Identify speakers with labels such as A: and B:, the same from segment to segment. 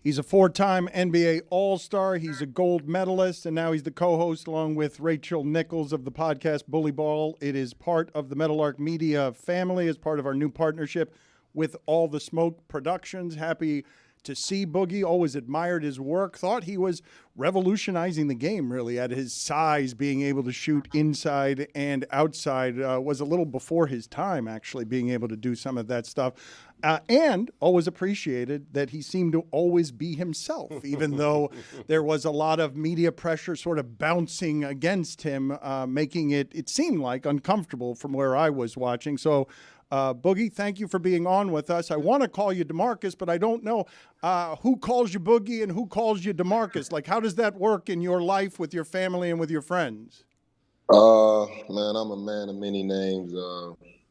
A: He's a four-time NBA All-Star. He's a gold medalist, and now he's the co-host along with Rachel Nichols of the podcast Bully Ball. It is part of the Meadowlark Media family as part of our new partnership with All the Smoke Productions. Happy to see Boogie. Always admired his work. Thought he was revolutionizing the game, really, at his size, being able to shoot inside and outside. Was a little before his time, actually, being able to do some of that stuff. And always appreciated that he seemed to always be himself, even though there was a lot of media pressure sort of bouncing against him, making it seem like uncomfortable from where I was watching. So, Boogie, thank you for being on with us. I want to call you DeMarcus, but I don't know who calls you Boogie and who calls you DeMarcus. Like, how does that work in your life with your family and with your friends?
B: Man, I'm a man of many names.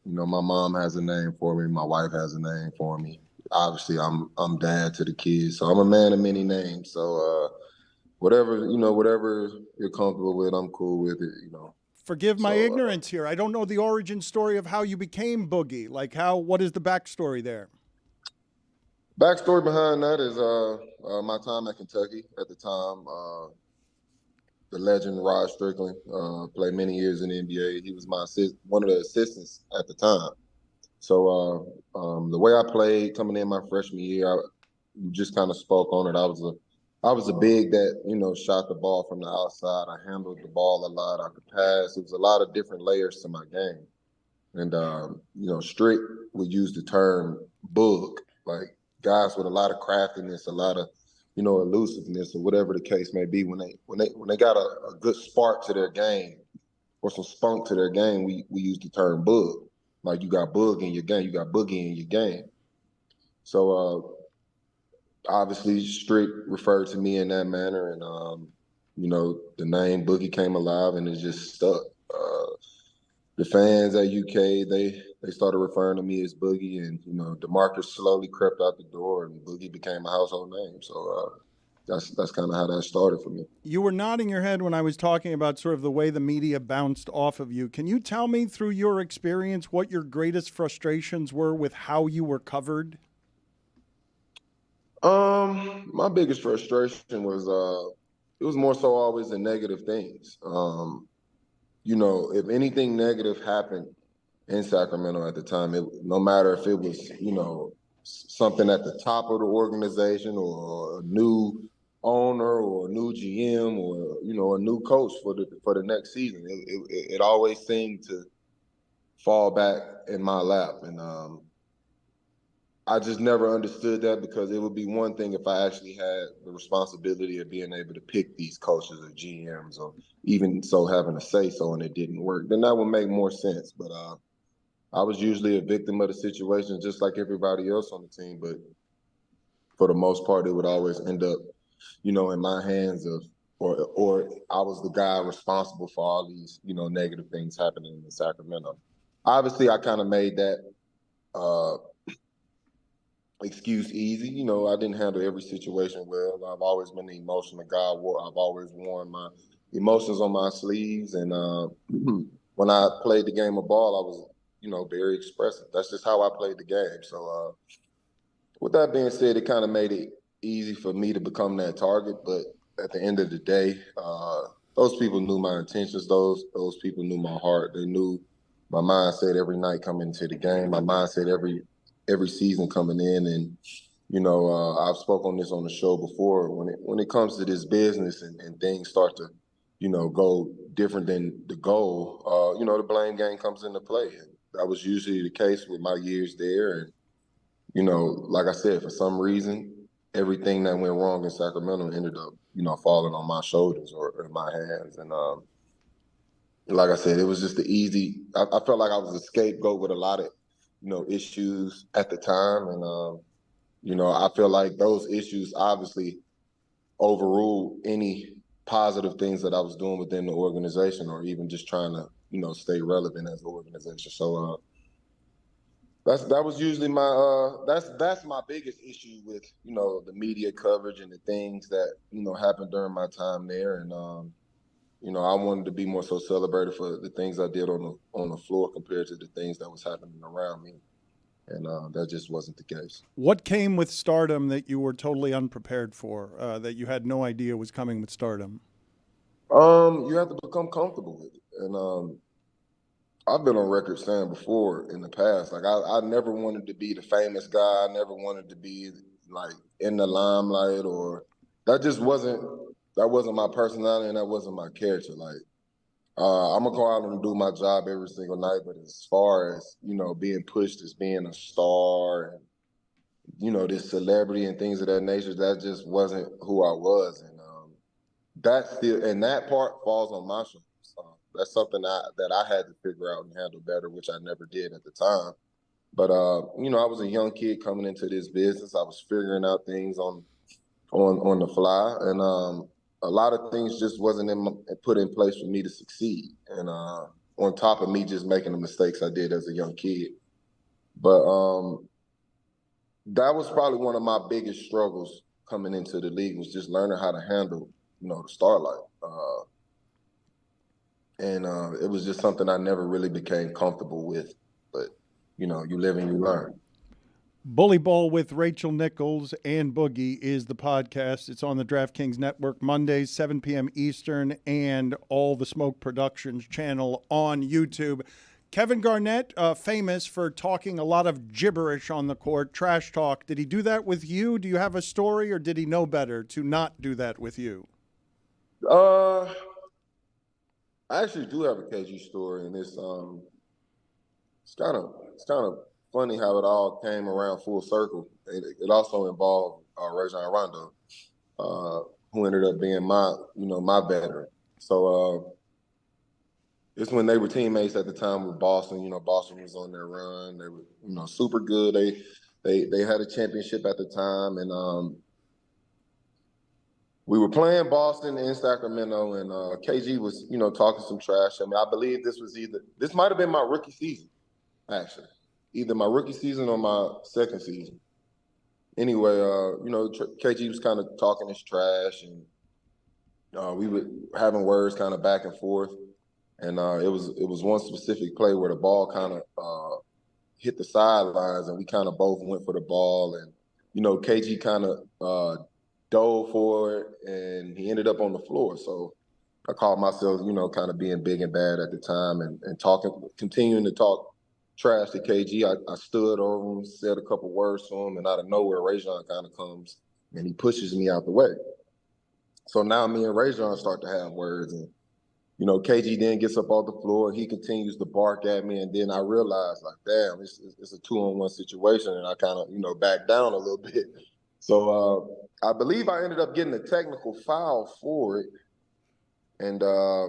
B: My mom has a name for me. My wife has a name for me. Obviously, I'm dad to the kids, so I'm a man of many names. So, whatever you're comfortable with, I'm cool with it.
A: Forgive my ignorance here. I don't know the origin story of how you became Boogie. Like, what is the backstory there?
B: Backstory behind that is my time at Kentucky at the time. The legend Rod Strickland played many years in the NBA. He was one of the assistants at the time. So the way I played coming in my freshman year, you just kind of spoke on it. I was a big that shot the ball from the outside. I handled the ball a lot. I could pass. It was a lot of different layers to my game. And Strick would use the term "book," like guys with a lot of craftiness, a lot of elusiveness, or whatever the case may be. When they got a good spark to their game or some spunk to their game, we use the term "bug." Like, you got bug in your game, you got boogie in your game. So obviously Strick referred to me in that manner, and the name Boogie came alive, and it just stuck. The fans at UK, they started referring to me as Boogie, and DeMarcus slowly crept out the door, and Boogie became a household name. So that's kind of how that started for me.
A: You were nodding your head when I was talking about sort of the way the media bounced off of you. Can you tell me, through your experience, what your greatest frustrations were with how you were covered?
B: My biggest frustration was it was more so always the negative things. If anything negative happened in Sacramento at the time, no matter if it was, something at the top of the organization, or a new owner, or a new GM, or a new coach for the next season, it always seemed to fall back in my lap. And I just never understood that, because it would be one thing if I actually had the responsibility of being able to pick these coaches or GMs, or even so having a say so, and it didn't work. Then that would make more sense. But I was usually a victim of the situation, just like everybody else on the team. But for the most part, it would always end up, in my hands, or I was the guy responsible for all these, negative things happening in Sacramento. Obviously, I kind of made that excuse easy. I didn't handle every situation well. I've always been the emotional guy. I've always worn my emotions on my sleeves. And when I played the game of ball, I was, very expressive. That's just how I played the game. So with that being said, it kind of made it easy for me to become that target. But at the end of the day, those people knew my intentions. Those people knew my heart. They knew my mindset every night coming into the game, my mindset every season coming in. And I've spoken on this on the show before. When it comes to this business, and things start to go different than the goal, the blame game comes into play. And that was usually the case with my years there. And like I said, for some reason, everything that went wrong in Sacramento ended up falling on my shoulders, or in my hands. And like I said, it was just I felt like I was a scapegoat with a lot of issues at the time. And, I feel like those issues obviously overruled any positive things that I was doing within the organization, or even just trying to, stay relevant as an organization. So that was usually that's my biggest issue with, the media coverage and the things that, happened during my time there. And, I wanted to be more so celebrated for the things I did on the floor compared to the things that was happening around me. And that just wasn't the case.
A: What came with Stardom that you were totally unprepared for, that you had no idea was coming with Stardom?
B: You have to become comfortable with it. And I've been on record saying before in the past, like I never wanted to be the famous guy. I never wanted to be like in the limelight, or that wasn't my personality, and that wasn't my character. Like I'm gonna go out and do my job every single night, but as far as, being pushed as being a star and, this celebrity and things of that nature, that just wasn't who I was. And that part falls on my shoulders. That's something that I had to figure out and handle better, which I never did at the time. But I was a young kid coming into this business. I was figuring out things on the fly, and a lot of things just wasn't put in place for me to succeed. And on top of me just making the mistakes I did as a young kid. But that was probably one of my biggest struggles coming into the league, was just learning how to handle, the starlight. And it was just something I never really became comfortable with. But, you live and you learn.
A: Bully Ball with Rachel Nichols and Boogie is the podcast. It's on the DraftKings Network Mondays, 7 p.m. Eastern, and all the Smoke Productions channel on YouTube. Kevin Garnett, famous for talking a lot of gibberish on the court, trash talk. Did he do that with you? Do you have a story, or did he know better to not do that with you?
B: I actually do have a KG story, and it's kind of funny how it all came around full circle. It also involved Rajon Rondo, who ended up being my veteran. So it's when they were teammates at the time with Boston. Boston was on their run. They were super good. They had a championship at the time, and we were playing Boston in Sacramento, and KG was, talking some trash. I mean, I believe this might have been my rookie season, actually. Either my rookie season or my second season. Anyway, KG was kind of talking his trash, and we were having words kind of back and forth. And it was one specific play where the ball kind of hit the sidelines, and we kind of both went for the ball. And, KG kind of dove for it, and he ended up on the floor. So I called myself, kind of being big and bad at the time, and continuing to talk trash to KG. I stood over him, said a couple words to him, and out of nowhere, Rajon kind of comes and he pushes me out the way. So now me and Rajon start to have words, and KG then gets up off the floor. He continues to bark at me, and then I realized, like, damn, it's a 2-on-1 situation, and I kind of back down a little bit. So I believe I ended up getting a technical foul for it, and I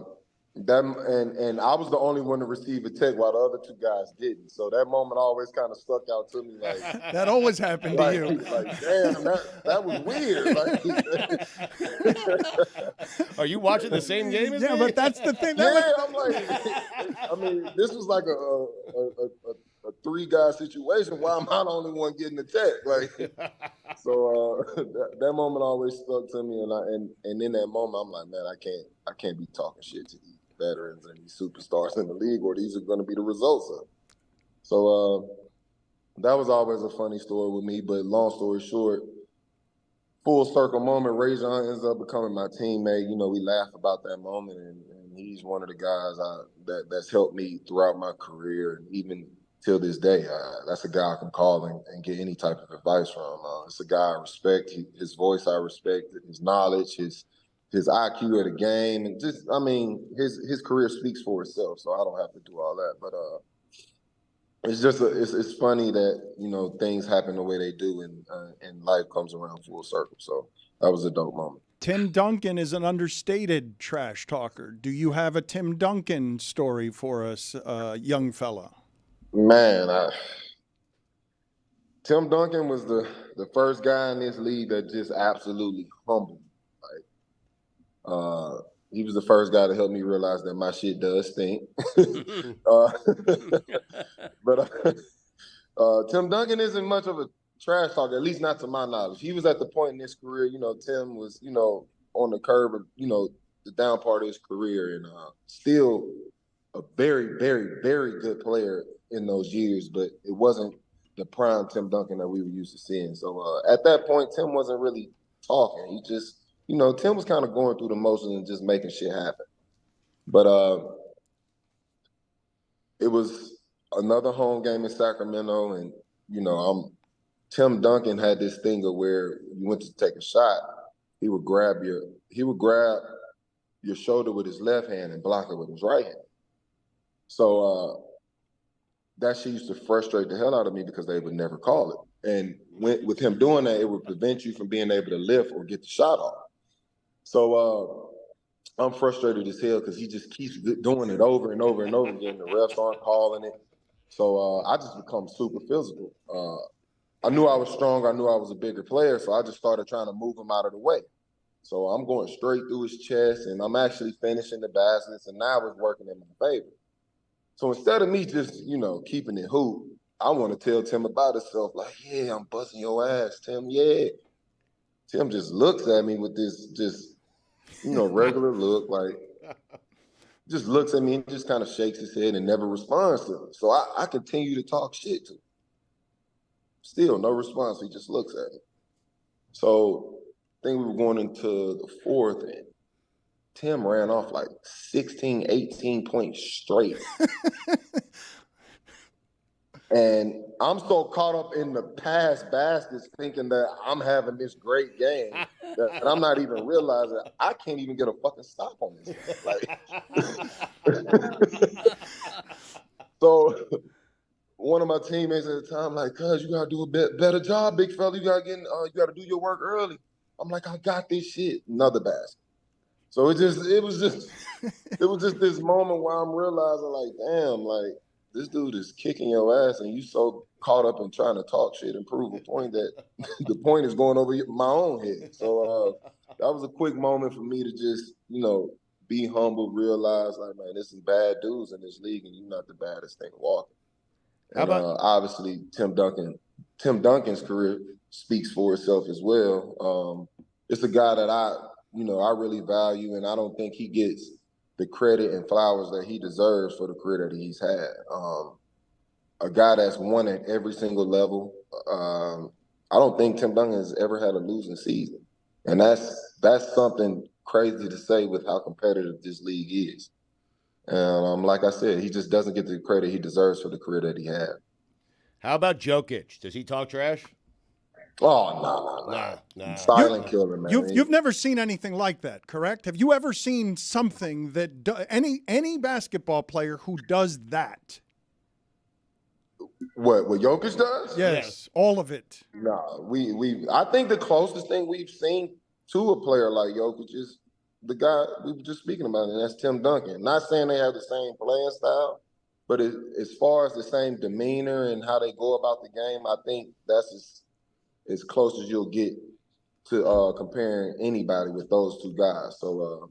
B: was the only one to receive a tech while the other two guys didn't. So that moment always kind of stuck out to me. Like
A: that always happened to you.
B: Like, damn, that was weird.
C: Are you watching the same game as me?
A: Yeah, but that's the thing.
B: I'm like, I mean, this was like a 3-guy situation. Why am I the only one getting the tech? Like, so that moment always stuck to me, and in that moment, I'm like, man, I can't be talking shit to these veterans and these superstars in the league, or these are going to be the results of. So that was always a funny story with me. But long story short, full circle moment, Rajon ends up becoming my teammate. We laugh about that moment, and he's one of the guys that's helped me throughout my career, and even till this day, that's a guy I can call and get any type of advice from. It's a guy I respect. His voice I respect, his knowledge, his IQ at a game, and just, I mean, his career speaks for itself, so I don't have to do all that. But it's just it's funny that things happen the way they do, and life comes around full circle. So that was a dope moment.
A: Tim Duncan is an understated trash talker. Do you have a Tim Duncan story for us, young fella?
B: Man, Tim Duncan was the first guy in this league that just absolutely humbled me. He was the first guy to help me realize that my shit does stink. But Tim Duncan isn't much of a trash talker, at least not to my knowledge. He was at the point in his career, Tim was, on the curve of, the down part of his career, and still a very, very, very good player in those years, but it wasn't the prime Tim Duncan that we were used to seeing. So at that point, Tim wasn't really talking. He just, Tim was kind of going through the motions and just making shit happen. But it was another home game in Sacramento, and Tim Duncan had this thing of where you went to take a shot, he would grab your shoulder with his left hand and block it with his right hand. So that shit used to frustrate the hell out of me because they would never call it. And with him doing that, it would prevent you from being able to lift or get the shot off. So I'm frustrated as hell because he just keeps doing it over and over and over again. The refs aren't calling it. So I just become super physical. I knew I was strong. I knew I was a bigger player. So I just started trying to move him out of the way. So I'm going straight through his chest, and I'm actually finishing the baskets, and now it's working in my favor. So instead of me just, keeping it hoop, I want to tell Tim about himself, like, yeah, I'm busting your ass, Tim, yeah. Tim just looks at me with this just, regular look, like, just looks at me and just kind of shakes his head and never responds to it. So I continue to talk shit to him. Still, no response. He just looks at me. So I think we were going into the fourth, and Tim ran off like 16, 18 points straight. And I'm so caught up in the past baskets thinking that I'm having this great game that I'm not even realizing I can't even get a fucking stop on this thing. Like, so one of my teammates at the time, like, cuz you gotta do a better job, big fella. You gotta do your work early. I'm like, I got this shit. Another basket. So it was just this moment where I'm realizing, like, damn, like, this dude is kicking your ass and you so caught up in trying to talk shit and prove a point that the point is going over my own head. So that was a quick moment for me to just, be humble, realize, like, man, there's some bad dudes in this league and you're not the baddest thing walking. And obviously Tim Duncan's career speaks for itself as well. It's a guy that I really value, and I don't think he gets the credit and flowers that he deserves for the career that he's had. A guy that's won at every single level. I don't think Tim Duncan has ever had a losing season. And that's something crazy to say with how competitive this league is. And like I said, he just doesn't get the credit he deserves for the career that he had.
C: How about Jokic? Does he talk trash?
B: Oh, no. Silent killer, man.
A: You've never seen anything like that, correct? Have you ever seen something that any basketball player who does that?
B: What Jokic does?
A: Yes, all of it.
B: No, I think the closest thing we've seen to a player like Jokic is the guy we were just speaking about, and that's Tim Duncan. Not saying they have the same playing style, but as far as the same demeanor and how they go about the game, I think that's as close as you'll get to comparing anybody with those two guys. So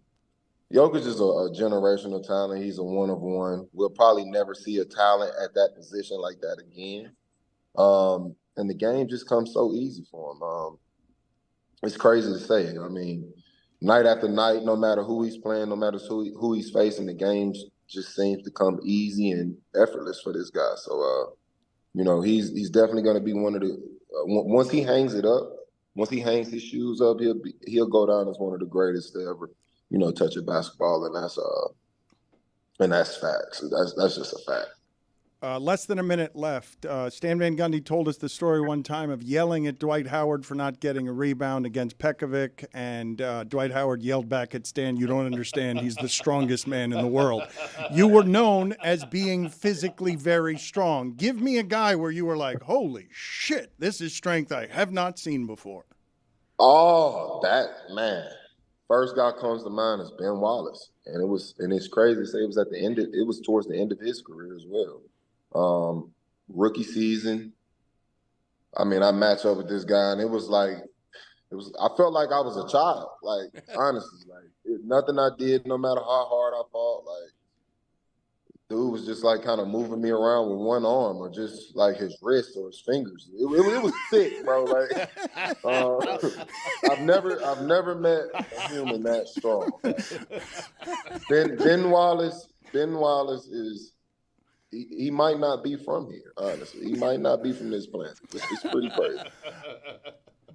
B: Jokic is a generational talent. He's a one of one. We'll probably never see a talent at that position like that again. And the game just comes so easy for him. It's crazy to say. I mean, night after night, no matter who he's playing, no matter who he's facing, the games just seems to come easy and effortless for this guy. So, he's definitely going to be one of the once he hangs it up, once he hangs his shoes up, he'll go down as one of the greatest to ever, touch a basketball, and that's facts. That's just a fact.
A: Less than a minute left. Stan Van Gundy told us the story one time of yelling at Dwight Howard for not getting a rebound against Pekovic, and Dwight Howard yelled back at Stan, "You don't understand. He's the strongest man in the world." You were known as being physically very strong. Give me a guy where you were like, "Holy shit, this is strength I have not seen before."
B: Oh, that man. First guy comes to mind is Ben Wallace, and it's crazy to say it was towards the end of his career as well. Rookie season. I mean, I matched up with this guy, and I felt like I was a child. Like, honestly, nothing I did, no matter how hard I fought, like, dude was just like kind of moving me around with one arm, or just like his wrist or his fingers. It was sick, bro. Like, I've never met a human that strong. Ben Wallace is. he might not be from here. Honestly, he might not be from this planet. It's pretty crazy.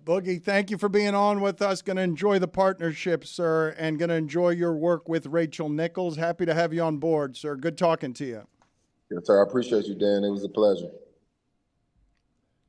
A: Boogie, thank you for being on with us. Going to enjoy the partnership, sir, and going to enjoy your work with Rachel Nichols. Happy to have you on board, sir. Good talking to you.
B: Yes, sir. I appreciate you, Dan. It was a pleasure.